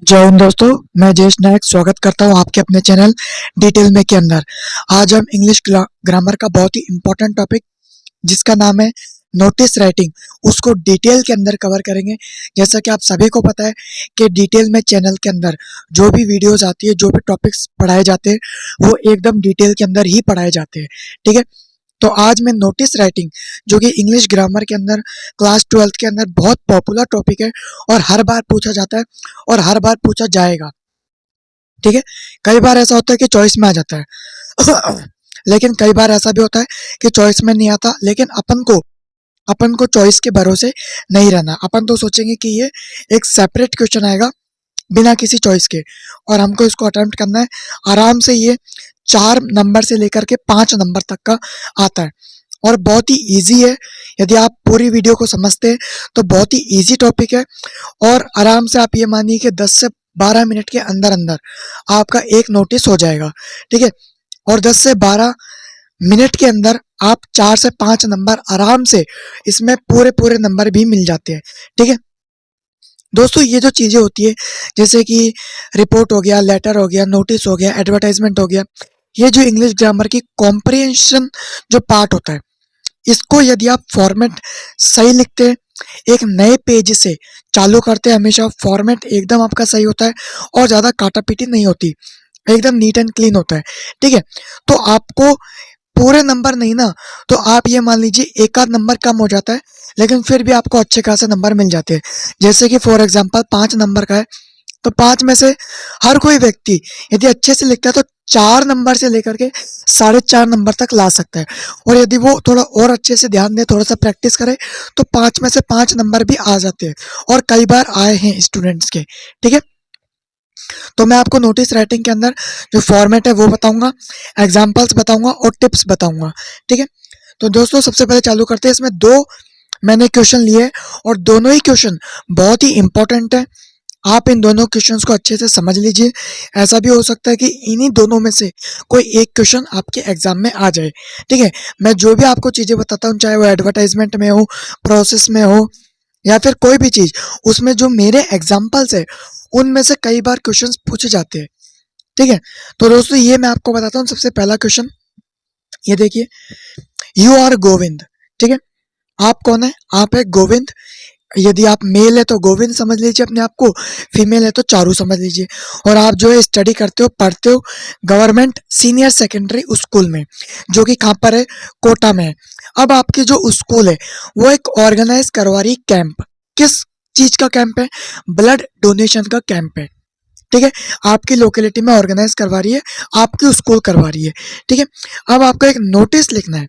जय हिंद दोस्तों। मैं जयेश नायक स्वागत करता हूं आपके अपने चैनल डिटेल में के अंदर। आज हम इंग्लिश ग्रामर का बहुत ही इम्पोर्टेंट टॉपिक जिसका नाम है नोटिस राइटिंग, उसको डिटेल के अंदर कवर करेंगे। जैसा कि आप सभी को पता है कि डिटेल में चैनल के अंदर जो भी वीडियोस आती है, जो भी टॉपिक्स पढ़ाए जाते हैं, वो एकदम डिटेल के अंदर ही पढ़ाए जाते हैं। ठीक है, तो आज मैं नोटिस राइटिंग, जो कि इंग्लिश ग्रामर के अंदर क्लास 12th के अंदर बहुत पॉपुलर टॉपिक है और हर बार पूछा जाता है और हर बार पूछा जाएगा। ठीक है, कई बार ऐसा होता है कि चॉइस में आ जाता है लेकिन कई बार ऐसा भी होता है कि चॉइस में नहीं आता, लेकिन अपन को चॉइस के भरोसे नहीं रहना। अपन तो सोचेंगे कि ये एक सेपरेट क्वेश्चन आएगा बिना किसी चॉइस के और हमको इसको अटेम्प्ट करना है। आराम से ये 4 नंबर से लेकर के 5 नंबर तक का आता है और बहुत ही ईजी है। यदि आप पूरी वीडियो को समझते हैं तो बहुत ही ईजी टॉपिक है और आराम से आप ये मानिए कि 10 से 12 मिनट के अंदर अंदर आपका एक नोटिस हो जाएगा। ठीक है, और 10 से 12 मिनट के अंदर आप 4 से 5 नंबर आराम से, इसमें पूरे पूरे नंबर भी मिल जाते हैं। ठीक है दोस्तों, ये जो चीज़ें होती है जैसे कि रिपोर्ट हो गया, लेटर हो गया, नोटिस हो गया, एडवर्टाइजमेंट हो गया, ये जो इंग्लिश ग्रामर की कॉम्प्रिहेंशन जो पार्ट होता है, इसको यदि आप फॉर्मेट सही लिखते हैं, एक नए पेज से चालू करते हैं, हमेशा फॉर्मेट एकदम आपका सही होता है और ज़्यादा काटा-पीटी नहीं होती, एकदम नीट एंड क्लीन होता है। ठीक है, तो आपको पूरे नंबर नहीं ना, तो आप ये मान लीजिए एक आध नंबर कम हो जाता है, लेकिन फिर भी आपको अच्छे खासे नंबर मिल जाते हैं। जैसे कि फॉर एग्जांपल 5 नंबर का है, तो 5 में से हर कोई व्यक्ति यदि अच्छे से लिखता है तो 4 नंबर से लेकर के 4.5 नंबर तक ला सकता है और यदि वो थोड़ा और अच्छे से ध्यान दे, थोड़ा सा प्रैक्टिस करे, तो 5 में से 5 नंबर भी आ जाते हैं और कई बार आए हैं स्टूडेंट्स के। ठीक है, तो मैं आपको नोटिस राइटिंग के अंदर जो फॉर्मेट है वो बताऊंगा, एग्जाम्पल्स बताऊंगा और टिप्स बताऊंगा। ठीक है, तो दोस्तों सबसे पहले चालू करते हैं। इसमें 2 मैंने क्वेश्चन लिए और दोनों ही क्वेश्चन बहुत ही इंपॉर्टेंट है। आप इन दोनों क्वेश्चंस को अच्छे से समझ लीजिए। ऐसा भी हो सकता है कि इन्हीं दोनों में से कोई एक क्वेश्चन आपके एग्जाम में आ जाए। ठीक है, मैं जो भी आपको चीज़ें बताता हूँ, चाहे वो एडवर्टाइजमेंट में हो, प्रोसेस में हो या फिर कोई भी चीज़, उसमें जो मेरे एग्जाम्पल्स है उनमें से कई बार क्वेश्चंस पूछे जाते हैं। ठीक है, तो दोस्तों ये मैं आपको बताता हूँ। सबसे पहला क्वेश्चन ये देखिए, यू आर गोविंद। ठीक है, आप कौन है? आप है गोविंद। यदि आप मेल है तो गोविंद समझ लीजिए अपने आप को, फीमेल है तो चारू समझ लीजिए। और आप जो है स्टडी करते हो, पढ़ते हो गवर्नमेंट सीनियर सेकेंडरी स्कूल में, जो कि कहाँ पर है? कोटा में है। अब आपकी जो स्कूल है वो एक ऑर्गेनाइज करवा रही कैंप। किस चीज का कैंप है? ब्लड डोनेशन का कैंप है। ठीक है, आपकी लोकेलिटी में ऑर्गेनाइज करवा रही है, आपकी स्कूल करवा रही है। ठीक है, अब आपको एक नोटिस लिखना है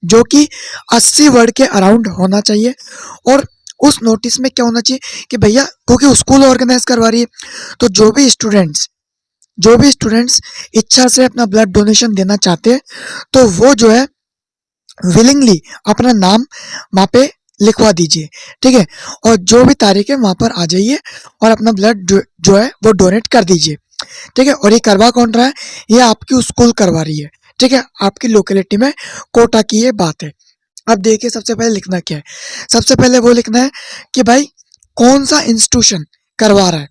जो कि 80 वर्ड के अराउंड होना चाहिए और उस नोटिस में क्या होना चाहिए कि भैया, क्योंकि स्कूल ऑर्गेनाइज करवा रही है, तो जो भी स्टूडेंट्स इच्छा से अपना ब्लड डोनेशन देना चाहते हैं, तो वो जो है विलिंगली अपना नाम वहाँ पे लिखवा दीजिए। ठीक है, और जो भी तारीख है वहाँ पर आ जाइए और अपना ब्लड जो है वो डोनेट कर दीजिए। ठीक है, और ये करवा कौन रहा है? ये आपकी स्कूल करवा रही है। ठीक है, आपकी लोकेलिटी में कोटा की ये बात है। अब देखिए सबसे पहले लिखना क्या है। सबसे पहले वो लिखना है कि भाई कौन सा इंस्टीट्यूशन करवा रहा है।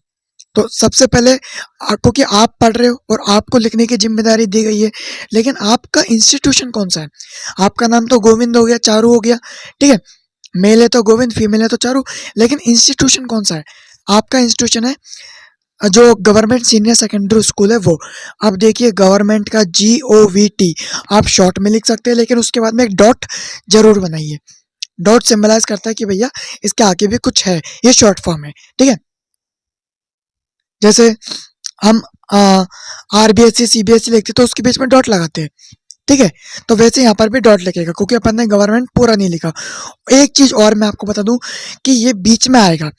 तो सबसे पहले क्योंकि आप पढ़ रहे हो और आपको लिखने की जिम्मेदारी दी गई है, लेकिन आपका इंस्टीट्यूशन कौन सा है? आपका नाम तो गोविंद हो गया, चारू हो गया। ठीक है, मेल है तो गोविंद, फीमेल है तो चारू, लेकिन इंस्टीट्यूशन कौन सा है? आपका इंस्टीट्यूशन है जो गवर्नमेंट सीनियर सेकेंडरी स्कूल है वो। अब देखिए गवर्नमेंट का GOVT आप शॉर्ट में लिख सकते हैं, लेकिन उसके बाद में एक डॉट जरूर बनाइए। डॉट सिंबलाइज करता है कि भैया इसके आगे भी कुछ है, ये शॉर्ट फॉर्म है। ठीक है, जैसे हम RBSC CBSE लिखते तो उसके बीच में डॉट लगाते हैं। ठीक है, तो वैसे यहाँ पर भी डॉट लिखेगा क्योंकि अपन ने गवर्नमेंट पूरा नहीं लिखा। एक चीज और मैं आपको बता दूं कि ये बीच में आएगा,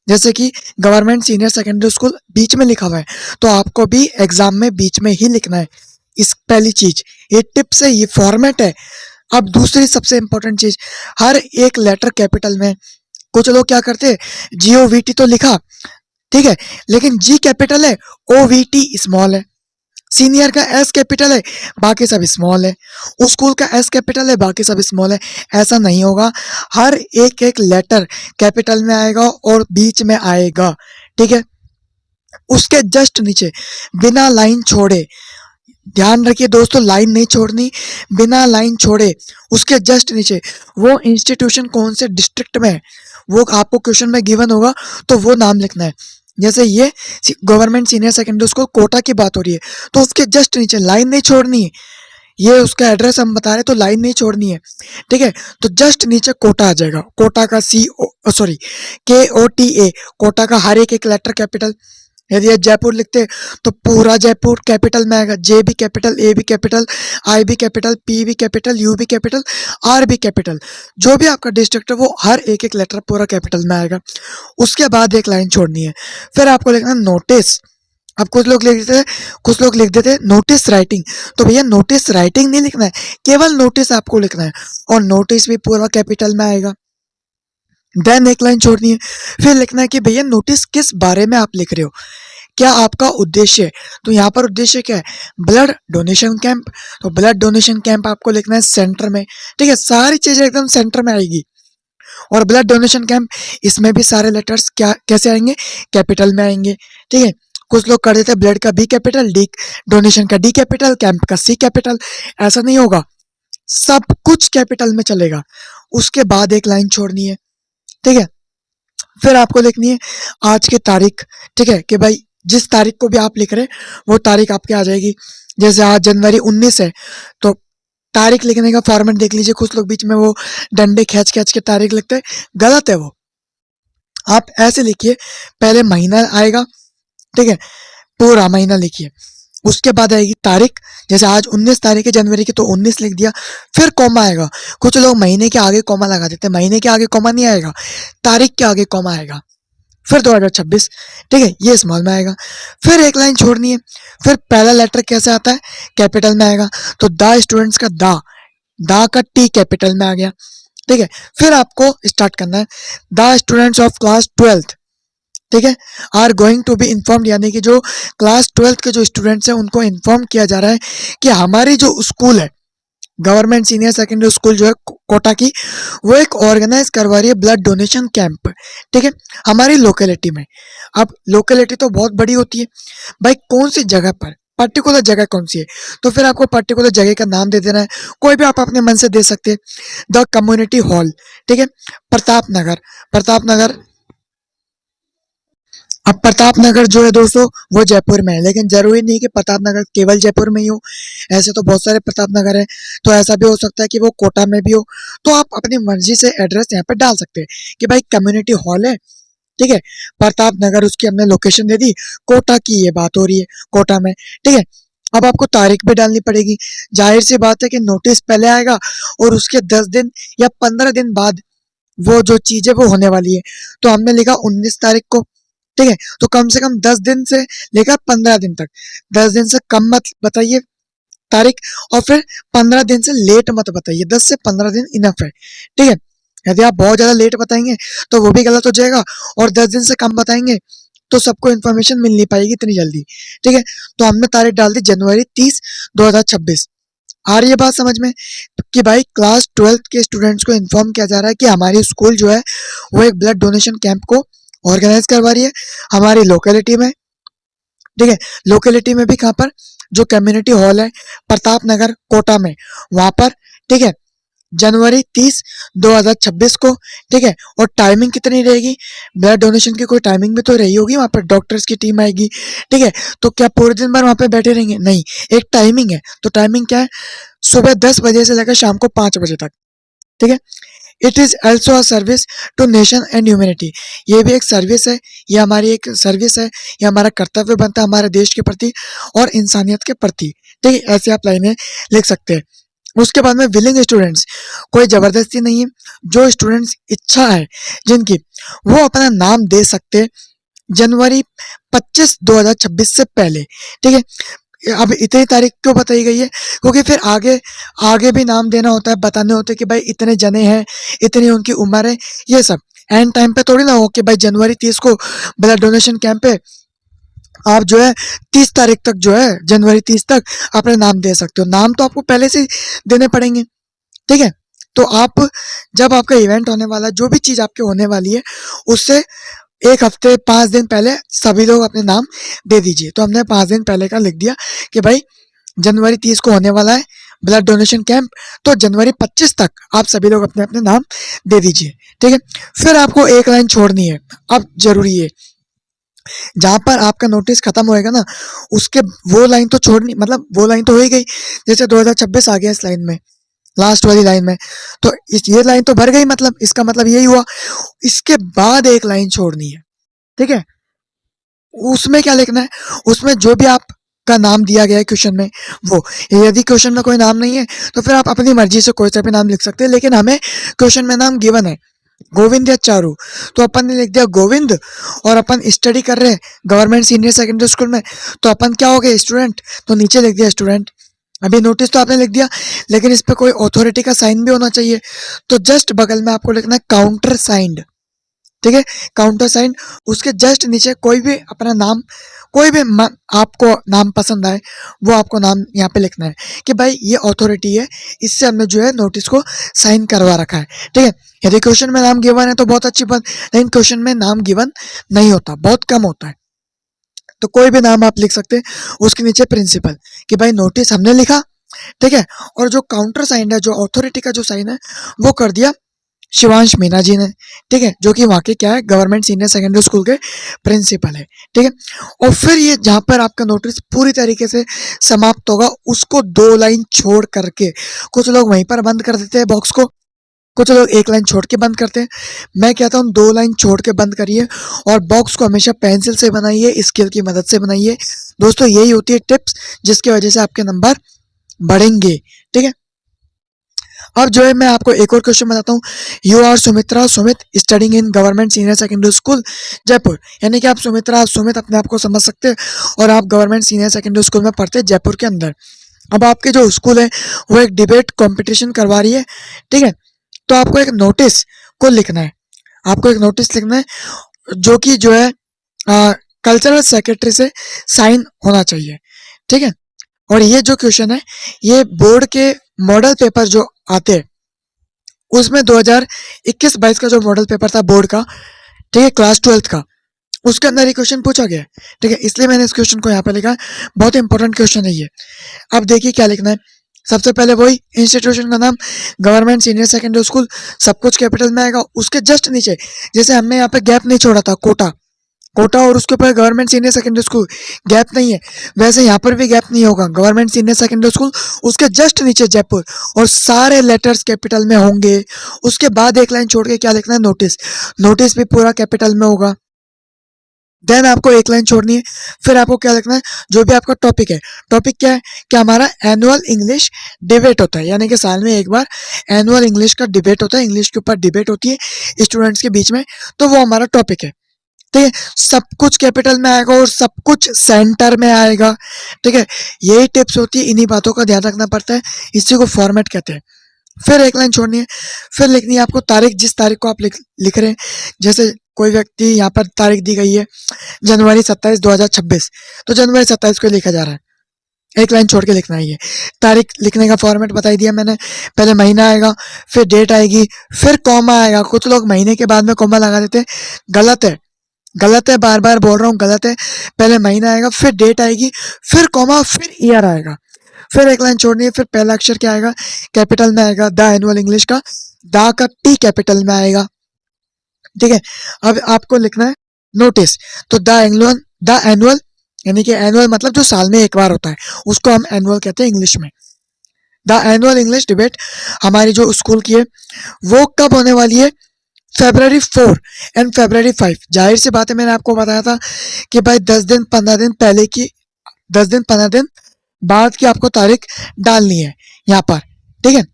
जैसे कि गवर्नमेंट सीनियर सेकेंडरी स्कूल बीच में लिखा हुआ है, तो आपको भी एग्जाम में बीच में ही लिखना है। इस पहली चीज, ये टिप्स है, ये फॉर्मेट है। अब दूसरी सबसे इंपॉर्टेंट चीज, हर एक लेटर कैपिटल में। कुछ लोग क्या करते हैं, GOVT तो लिखा, ठीक है, लेकिन G कैपिटल है, OVT स्मॉल है। सीनियर का S कैपिटल है, बाकी सब स्मॉल है। स्कूल का S कैपिटल है, बाकी सब स्मॉल है। ऐसा नहीं होगा, हर एक एक लेटर कैपिटल में आएगा और बीच में आएगा। ठीक है, उसके जस्ट नीचे बिना लाइन छोड़े, ध्यान रखिए दोस्तों, लाइन नहीं छोड़नी, बिना लाइन छोड़े उसके जस्ट नीचे वो इंस्टीट्यूशन कौन से डिस्ट्रिक्ट में है वो आपको क्वेश्चन में गिवन होगा, तो वो नाम लिखना है। जैसे ये government senior secondary school Kota की बात हो रही है, तो उसके जस्ट नीचे लाइन नहीं छोड़नी है। ये उसका एड्रेस हम बता रहे तो लाइन नहीं छोड़नी है, ठीक है। तो जस्ट नीचे कोटा आ जाएगा, कोटा का KOTA, कोटा का हर एक लेटर कैपिटल। यदि ये जयपुर लिखते तो पूरा जयपुर कैपिटल में आएगा, J भी कैपिटल, A भी कैपिटल, I भी कैपिटल, P भी कैपिटल, U भी कैपिटल, R भी कैपिटल। जो भी आपका डिस्ट्रिक्ट है वो हर एक लेटर पूरा कैपिटल में आएगा। उसके बाद एक लाइन छोड़नी है, फिर आपको लिखना नोटिस। अब कुछ लोग लिख देते नोटिस राइटिंग, तो भैया नोटिस राइटिंग नहीं लिखना है, केवल नोटिस आपको लिखना है, और नोटिस भी पूरा कैपिटल में आएगा। देन एक लाइन छोड़नी है, फिर लिखना है कि भैया नोटिस किस बारे में आप लिख रहे हो, क्या आपका उद्देश्य है। तो यहाँ पर उद्देश्य क्या है, ब्लड डोनेशन कैंप, तो ब्लड डोनेशन कैंप आपको लिखना है सेंटर में, ठीक है। सारी चीजें एकदम सेंटर में आएगी। और ब्लड डोनेशन कैंप, इसमें भी सारे लेटर्स क्या कैसे आएंगे, कैपिटल में आएंगे, ठीक है। कुछ लोग कर देते हैं ब्लड का B कैपिटल, डी डोनेशन का D कैपिटल, कैंप का C कैपिटल, ऐसा नहीं होगा, सब कुछ कैपिटल में चलेगा। उसके बाद एक लाइन छोड़नी है, ठीक है। फिर आपको लिखनी है आज की तारीख, ठीक है, कि भाई जिस तारीख को भी आप लिख रहे हैं वो तारीख आपके आ जाएगी। जैसे आज जनवरी 19 है, तो तारीख लिखने का फॉर्मेट देख लीजिए, कुछ लोग बीच में वो डंडे खींच खींच के तारीख लिखते हैं, गलत है वो। आप ऐसे लिखिए, पहले महीना आएगा, ठीक है, पूरा महीना लिखिए, उसके बाद आएगी तारीख। जैसे आज 19 तारीख है जनवरी की, तो 19 लिख दिया, फिर कॉमा आएगा। कुछ लोग महीने के आगे कॉमा लगा देते हैं, महीने के आगे कॉमा नहीं आएगा, तारीख के आगे कॉमा आएगा। फिर 2026, ठीक है, ये स्मॉल में आएगा। फिर एक लाइन छोड़नी है, फिर पहला लेटर कैसे आता है, कैपिटल में आएगा, तो द स्टूडेंट्स का दा का T कैपिटल में आ गया, ठीक है। फिर आपको स्टार्ट करना है, the students of class 12th, ठीक है, are going to be informed, यानी कि जो क्लास 12th के जो स्टूडेंट्स हैं उनको इन्फॉर्म किया जा रहा है कि हमारी जो स्कूल है, गवर्नमेंट सीनियर सेकेंडरी स्कूल जो है कोटा की, वो एक ऑर्गेनाइज करवा रही है ब्लड डोनेशन कैंप, ठीक है, हमारी लोकेलिटी में। अब लोकेलिटी तो बहुत बड़ी होती है भाई, कौन सी जगह पर, पर्टिकुलर जगह कौन सी है, तो फिर आपको पर्टिकुलर जगह का नाम दे देना है, कोई भी आप अपने मन से दे सकते हैं। द कम्युनिटी हॉल, ठीक है, प्रताप नगर। अब प्रताप नगर जो है दोस्तों वो जयपुर में है, लेकिन जरूरी नहीं कि प्रताप नगर केवल जयपुर में ही हो, ऐसे तो बहुत सारे प्रताप नगर है। तो ऐसा भी हो सकता है कि वो कोटा में भी हो, तो आप अपनी मर्जी से एड्रेस यहाँ पे डाल सकते हैं कि भाई कम्युनिटी हॉल है, ठीक है, प्रताप नगर, उसकी हमने लोकेशन दे दी, कोटा की ये बात हो रही है, कोटा में, ठीक है। अब आपको तारीख भी डालनी पड़ेगी, जाहिर सी बात है कि नोटिस पहले आएगा और उसके 10 दिन या 15 दिन बाद वो जो चीजें वो होने वाली है। तो हमने लिखा 19 तारीख को, ठीक है, तो कम से कम 10 दिन से लेकर 15 दिन तक, 10 दिन से कम मत बताइए तारीख, और फिर 15 दिन से लेट मत बताइए, 10 से 15 दिन इनफ है, ठीक है। यदि आप बहुत ज्यादा लेट बताएंगे तो वो भी गलत हो जाएगा, और 10 दिन से कम बताएंगे तो सबको इन्फॉर्मेशन मिल नहीं पाएगी इतनी जल्दी, ठीक है। तो हमने तारीख डाल दी जनवरी 30, 2026। आ रही है बात समझ में, कि भाई क्लास 12th के स्टूडेंट्स को इन्फॉर्म किया जा रहा है कि हमारी स्कूल जो है वो एक ब्लड डोनेशन कैंप को ऑर्गेनाइज करवा रही है हमारी लोकेलिटी में, ठीक है। लोकेलिटी में भी कहाँ पर, जो कम्युनिटी हॉल है प्रताप नगर कोटा में, वहां पर, ठीक है, जनवरी 30, 2026 को, ठीक है। और टाइमिंग कितनी रहेगी, ब्लड डोनेशन की कोई टाइमिंग भी तो रही होगी, वहां पर डॉक्टर्स की टीम आएगी, ठीक है। तो क्या पूरे दिन भर वहां पे बैठे रहेंगे, नहीं, एक टाइमिंग है। तो टाइमिंग क्या है, सुबह 10 बजे से लेकर शाम को 5 बजे तक, ठीक है। It is also a service to nation and humanity, ये भी एक सर्विस है, ये हमारी एक सर्विस है, ये हमारा कर्तव्य बनता है हमारे देश के प्रति और इंसानियत के प्रति, ठीक है। ऐसे आप लाइनें लिख सकते हैं। उसके बाद में विलिंग स्टूडेंट्स, कोई जबरदस्ती नहीं है, जो स्टूडेंट्स इच्छा है जिनकी, वो अपना नाम दे सकते हैं जनवरी 25, 2026 से पहले, ठीक है। अब इतनी तारीख क्यों बताई गई है, क्योंकि फिर आगे आगे भी नाम देना होता है, बताने होते हैं कि भाई इतने जने हैं, इतनी उनकी उम्र है, ये सब एंड टाइम पे थोड़ी ना हो कि भाई जनवरी 30 को ब्लड डोनेशन कैंप पे आप जो है 30 तारीख तक जो है, जनवरी 30 तक अपने नाम दे सकते हो, नाम तो आपको पहले से ही देने पड़ेंगे, ठीक है। तो आप जब आपका इवेंट होने वाला है, जो भी चीज आपके होने वाली है, उससे एक हफ्ते 5 दिन पहले सभी लोग अपने नाम दे दीजिए। तो हमने 5 दिन पहले का लिख दिया कि भाई जनवरी 30 को होने वाला है ब्लड डोनेशन कैंप, तो जनवरी 25 तक आप सभी लोग अपने अपने नाम दे दीजिए। ठीक है, फिर आपको एक लाइन छोड़नी है, अब जरूरी है, जहां पर आपका नोटिस खत्म होएगा ना, उसके वो लाइन तो छोड़नी, मतलब वो लाइन तो हो ही गई, जैसे 2026 आ गया इस लाइन में, लास्ट वाली लाइन में, तो ये लाइन तो भर गई, मतलब इसका मतलब यही हुआ। इसके बाद एक लाइन छोड़नी है। ठीक है, उसमें क्या लिखना है, उसमें जो भी आपका नाम दिया गया है क्वेश्चन में वो, यदि क्वेश्चन में कोई नाम नहीं है तो फिर आप अपनी मर्जी से कोई सा भी नाम लिख सकते हैं, लेकिन हमें क्वेश्चन में नाम गिवन है गोविंद या चारू, तो अपन ने लिख दिया गोविंद, और अपन स्टडी कर रहे हैं गवर्नमेंट सीनियर सेकेंडरी स्कूल में, तो अपन क्या हो गए स्टूडेंट, तो नीचे लिख दिया स्टूडेंट। अभी नोटिस तो आपने लिख दिया, लेकिन इस पे कोई अथॉरिटी का साइन भी होना चाहिए, तो जस्ट बगल में आपको लिखना है काउंटर साइंड। ठीक है, काउंटर साइन, उसके जस्ट नीचे कोई भी अपना नाम, कोई भी आपको नाम पसंद आए वो आपको नाम यहाँ पे लिखना है कि भाई ये अथॉरिटी है, इससे हमने जो है नोटिस को साइन करवा रखा है। ठीक है, यदि क्वेश्चन में नाम गिवन है तो बहुत अच्छी बात, लेकिन क्वेश्चन में नाम गिवन नहीं होता, बहुत कम होता है, तो कोई भी नाम आप लिख सकते हैं, उसके नीचे प्रिंसिपल कि भाई नोटिस हमने लिखा। ठीक है, और जो काउंटर साइन है, जो अथॉरिटी का जो साइन है वो कर दिया शिवांश मीना जी ने। ठीक है, जो कि वहाँ के क्या है गवर्नमेंट सीनियर सेकेंडरी स्कूल के प्रिंसिपल है। ठीक है, और फिर ये जहाँ पर आपका नोटिस पूरी तरीके से समाप्त होगा, उसको 2 लाइन छोड़ करके, कुछ लोग वहीं पर बंद कर देते हैं बॉक्स को, कुछ लोग 1 लाइन छोड़ के बंद करते हैं। मैं कहता हूँ 2 लाइन छोड़ के बंद करिए, और बॉक्स को हमेशा पेंसिल से बनाइए, स्केल की मदद से बनाइए। दोस्तों यही होती है टिप्स जिसकी वजह से आपके नंबर बढ़ेंगे। ठीक है, अब जो है मैं आपको एक और क्वेश्चन बताता हूँ। You are Sumitra Sumit studying in government senior secondary school Jaipur, यानी कि आप सुमित्रा सुमित अपने आप को समझ सकते हैं, और आप गवर्नमेंट सीनियर सेकेंडरी स्कूल में पढ़ते हैं जयपुर के अंदर। अब आपके जो स्कूल है वो एक डिबेट कंपटीशन करवा रही है। ठीक है, तो आपको एक नोटिस को लिखना है, आपको एक नोटिस लिखना है जो कि जो है कल्चरल सेक्रेटरी से साइन होना चाहिए। ठीक है, और ये जो क्वेश्चन है ये बोर्ड के मॉडल पेपर जो आते हैं उसमें 2021-22 का जो मॉडल पेपर था बोर्ड का, ठीक है, क्लास 12th का, उसके अंदर ये क्वेश्चन पूछा गया है। ठीक है, इसलिए मैंने इस क्वेश्चन को यहाँ पे लिखा है, बहुत इंपॉर्टेंट क्वेश्चन है ये। अब देखिए क्या लिखना है, सबसे पहले वही इंस्टीट्यूशन का नाम गवर्नमेंट सीनियर सेकेंडरी स्कूल, सब कुछ कैपिटल में आएगा। उसके जस्ट नीचे जैसे हमने यहाँ पे गैप नहीं छोड़ा था, कोटा कोटा और उसके ऊपर government senior secondary school, gap नहीं है, वैसे यहाँ पर भी गैप नहीं होगा, गवर्नमेंट सीनियर सेकेंडरी स्कूल, उसके जस्ट नीचे जयपुर, और सारे लेटर्स कैपिटल में होंगे। उसके बाद एक लाइन छोड़ के क्या लिखना है, नोटिस, नोटिस भी पूरा कैपिटल में होगा। देन आपको एक लाइन छोड़नी है, फिर आपको क्या लिखना है, जो भी आपका टॉपिक है, टॉपिक क्या है कि हमारा एनुअल इंग्लिश डिबेट होता है, यानी कि साल में एक बार एनुअल इंग्लिश का डिबेट होता है, इंग्लिश के ऊपर डिबेट होती है स्टूडेंट्स के बीच में, तो वो हमारा टॉपिक है। ठीक है, सब कुछ कैपिटल में आएगा और सब कुछ सेंटर में आएगा। ठीक है, यही टिप्स होती है, इन्हीं बातों का ध्यान रखना पड़ता है, इसी को फॉर्मेट कहते हैं। फिर एक लाइन छोड़नी है, फिर लिखनी है आपको तारीख, जिस तारीख को आप लिख रहे हैं, जैसे कोई व्यक्ति यहाँ पर तारीख दी गई है जनवरी 27 2026, तो जनवरी 27 को लिखा जा रहा है, एक लाइन छोड़ के लिखना है। ये तारीख लिखने का फॉर्मेट बता ही दिया मैंने, पहले महीना आएगा, फिर डेट आएगी, फिर कॉमा आएगा। कुछ लोग महीने के बाद में कॉमा लगा देते हैं, गलत है, गलत है, बार बार बोल रहा हूँ गलत है। पहले महीना आएगा, फिर डेट आएगी, फिर कॉमा, फिर ईयर आएगा, फिर एक लाइन छोड़नी है, फिर पहला अक्षर क्या आएगा, कैपिटल में आएगा, द एनुअल इंग्लिश का द का टी कैपिटल में आएगा। ठीक है, अब आपको लिखना है नोटिस, तो द एनुअल यानी कि एनुअल मतलब जो साल में एक बार होता है, उसको हम एनुअल कहते हैं इंग्लिश में। द एनुअल इंग्लिश डिबेट हमारी जो स्कूल की है वो कब होने वाली है, February 4 एंड February 5। जाहिर सी बात है, मैंने आपको बताया था कि भाई 10 दिन 15 दिन पहले की, 10 दिन 15 दिन बाद की आपको तारीख डालनी है यहाँ पर। ठीक है,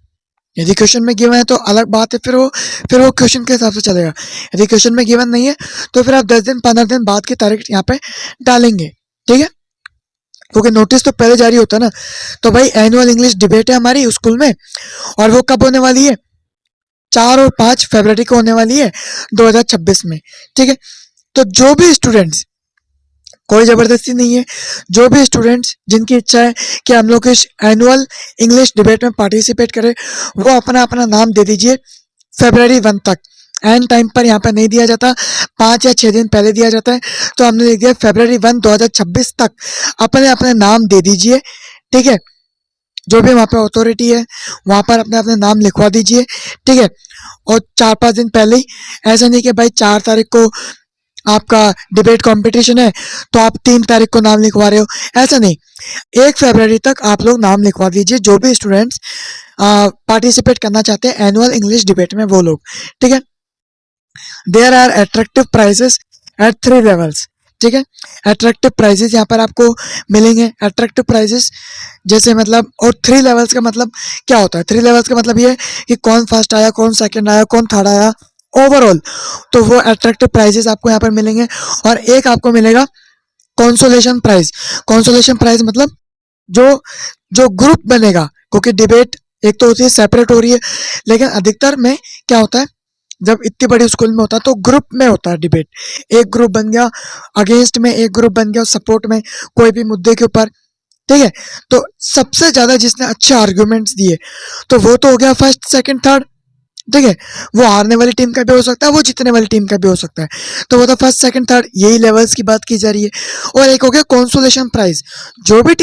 यदि क्वेश्चन में गिवन है तो अलग बात है, फिर वो क्वेश्चन के हिसाब से चलेगा। यदि क्वेश्चन में गिवन नहीं है तो फिर आप 10 दिन 15 दिन बाद की तारीख यहाँ पे डालेंगे। ठीक है, क्योंकि नोटिस तो पहले जारी होता है ना। तो भाई एनुअल इंग्लिश डिबेट है हमारी स्कूल में, और वो कब होने वाली है, 4 और 5 फरवरी को होने वाली है 2026 में। ठीक है, तो जो भी स्टूडेंट्स, कोई जबरदस्ती नहीं है, जो भी स्टूडेंट्स जिनकी इच्छा है कि हम लोग इस एनुअल इंग्लिश डिबेट में पार्टिसिपेट करें, वो अपना अपना नाम दे दीजिए February 1 तक। एंड टाइम पर यहाँ पर नहीं दिया जाता, 5 या 6 दिन पहले दिया जाता है। तो हमने लिख दिया February 1, 2026 तक अपने अपने नाम दे दीजिए, ठीक है। जो भी वहाँ पे अथॉरिटी है वहाँ पर अपने अपने नाम लिखवा दीजिए, ठीक है। और 4-5 दिन पहले ही, ऐसा नहीं कि भाई 4 तारीख को आपका डिबेट कंपटीशन है तो आप 3 तारीख को नाम लिखवा रहे हो, ऐसा नहीं। 1 फरवरी तक आप लोग नाम लिखवा दीजिए, जो भी स्टूडेंट्स पार्टिसिपेट करना चाहते हैं एनुअल इंग्लिश डिबेट में, वो लोग, ठीक है। There are attractive prizes at 3 levels, ठीक है। अट्रैक्टिव प्राइजेस यहाँ पर आपको मिलेंगे। अट्रैक्टिव प्राइजेस जैसे मतलब, और 3 लेवल्स का मतलब क्या होता है? 3 लेवल्स का मतलब ये है कि कौन फर्स्ट आया, कौन सेकंड आया, कौन थर्ड आया, ओवरऑल। तो वो अट्रैक्टिव प्राइजेस आपको यहाँ पर मिलेंगे। और एक आपको मिलेगा कंसोलेशन प्राइज। कंसोलेशन प्राइज मतलब जो जो ग्रुप बनेगा, क्योंकि डिबेट एक तो होती है सेपरेट हो रही है, लेकिन अधिकतर में क्या होता है, जब इतनी बड़ी स्कूल में होता है तो ग्रुप में होता है डिबेट। एक ग्रुप बन गया अगेंस्ट में, एक ग्रुप बन गया सपोर्ट में, कोई भी मुद्दे के ऊपर, ठीक है। तो सबसे ज्यादा जिसने अच्छे आर्गुमेंट्स दिए तो वो तो हो गया फर्स्ट, सेकंड, थर्ड, ठीक है। वो हारने वाली टीम का भी हो सकता है, वो जीतने वाली टीम का भी हो सकता है। तो वो तो फर्स्ट, सेकंड, थर्ड, यही लेवल्स की बात की जा रही है। और एक हो गया कंसोलेशन प्राइज। जो भी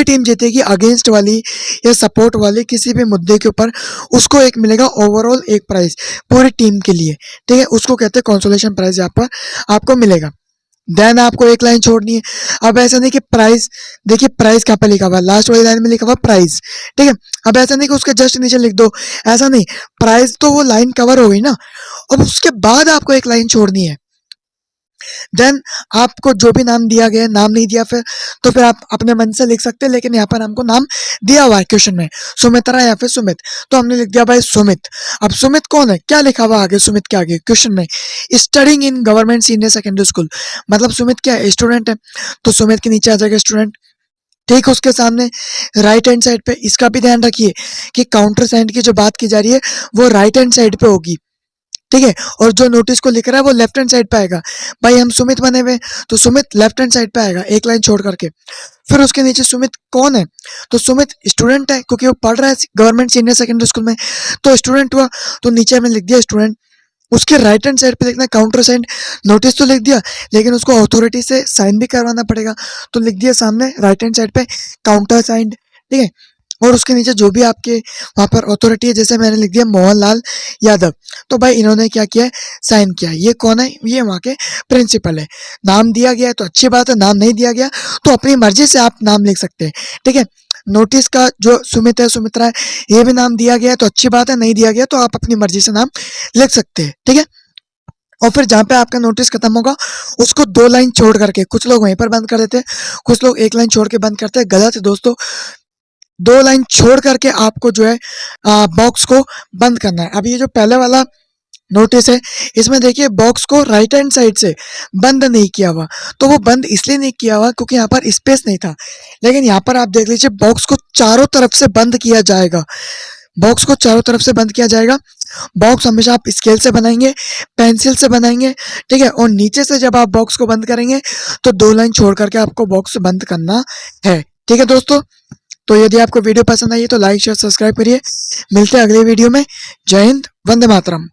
टीम जीतेगी अगेंस्ट वाली या सपोर्ट वाली किसी भी मुद्दे के ऊपर, उसको एक मिलेगा ओवरऑल एक प्राइज पूरी टीम के लिए, ठीक है। उसको कहते हैं कंसोलेशन प्राइज, यहाँ पर आपको मिलेगा। देन आपको एक लाइन छोड़नी है। अब ऐसा नहीं कि प्राइस, देखिए प्राइस कहाँ पे लिखा हुआ है, लास्ट वाली लाइन में लिखा हुआ प्राइस, ठीक है। अब ऐसा नहीं कि उसके जस्ट नीचे लिख दो, ऐसा नहीं। प्राइस तो वो लाइन कवर हो गई ना, अब उसके बाद आपको एक लाइन छोड़नी है। देन आपको जो भी नाम दिया गया, नाम नहीं दिया फिर तो फिर आप अपने मन से लिख सकते हैं, लेकिन यहाँ पर हमको नाम दिया हुआ है क्वेश्चन में, सुमित्रा या फिर सुमित, तो हमने लिख दिया भाई सुमित। अब सुमित कौन है, क्या लिखा हुआ आगे सुमित के आगे क्वेश्चन में? Studying in government senior secondary school, मतलब सुमित क्या है, स्टूडेंट है, तो सुमित के नीचे आ जाएगा स्टूडेंट। ठीक, उसके सामने राइट हैंड साइड पे, इसका भी ध्यान रखिए कि काउंटर साइड की जो बात की जा रही है वो राइट हैंड साइड पे होगी, ठीक है। और जो नोटिस को लिख रहा है वो लेफ्ट हैंड साइड पे आएगा। भाई हम सुमित बने हुए तो सुमित लेफ्ट हैंड साइड पे आएगा, एक लाइन छोड़ करके। फिर उसके नीचे सुमित कौन है, तो सुमित स्टूडेंट है, क्योंकि वो पढ़ रहा है गवर्नमेंट सीनियर सेकेंडरी स्कूल में, तो स्टूडेंट हुआ। तो नीचे हमने लिख दिया स्टूडेंट। उसके राइट हैंड साइड पे लिखना काउंटर साइड, नोटिस तो लिख दिया लेकिन उसको अथॉरिटी से साइन भी करवाना पड़ेगा, तो लिख दिया सामने राइट हैंड साइड पे काउंटर साइन, ठीक है। और उसके नीचे जो भी आपके वहाँ पर अथॉरिटी है, जैसे मैंने लिख दिया मोहनलाल यादव, तो भाई इन्होंने क्या किया है, साइन किया। ये कौन है, ये वहाँ के प्रिंसिपल है। नाम दिया गया है तो अच्छी बात है, नाम नहीं दिया गया तो अपनी मर्जी से आप नाम लिख सकते हैं, ठीक है। नोटिस का जो सुमित है, सुमित्रा है, ये भी नाम दिया गया है तो अच्छी बात है, नहीं दिया गया तो आप अपनी मर्जी से नाम लिख सकते हैं, ठीक है। और फिर जहाँ पे आपका नोटिस खत्म होगा उसको 2 लाइन छोड़ करके, कुछ लोग वहीं पर बंद कर देते हैं, कुछ लोग 1 लाइन छोड़ के बंद करते हैं, गलत है दोस्तों। 2 लाइन छोड़ करके आपको जो है बॉक्स को बंद करना है। अब ये जो पहले वाला नोटिस है, इसमें देखिए बॉक्स को राइट हैंड साइड से बंद नहीं किया हुआ, तो वो बंद इसलिए नहीं किया हुआ क्योंकि यहाँ पर स्पेस नहीं था। लेकिन यहाँ पर आप देख लीजिए बॉक्स को चारों तरफ से बंद किया जाएगा, बॉक्स को चारों तरफ से बंद किया जाएगा। बॉक्स हमेशा आप स्केल से बनाएंगे, पेंसिल से बनाएंगे, ठीक है। और नीचे से जब आप बॉक्स को बंद करेंगे तो 2 लाइन छोड़ करके आपको बॉक्स बंद करना है, ठीक है दोस्तों। तो यदि आपको वीडियो पसंद आई है तो लाइक शेयर सब्सक्राइब करिए। मिलते हैं अगले वीडियो में। जय हिंद, वंदे मातरम।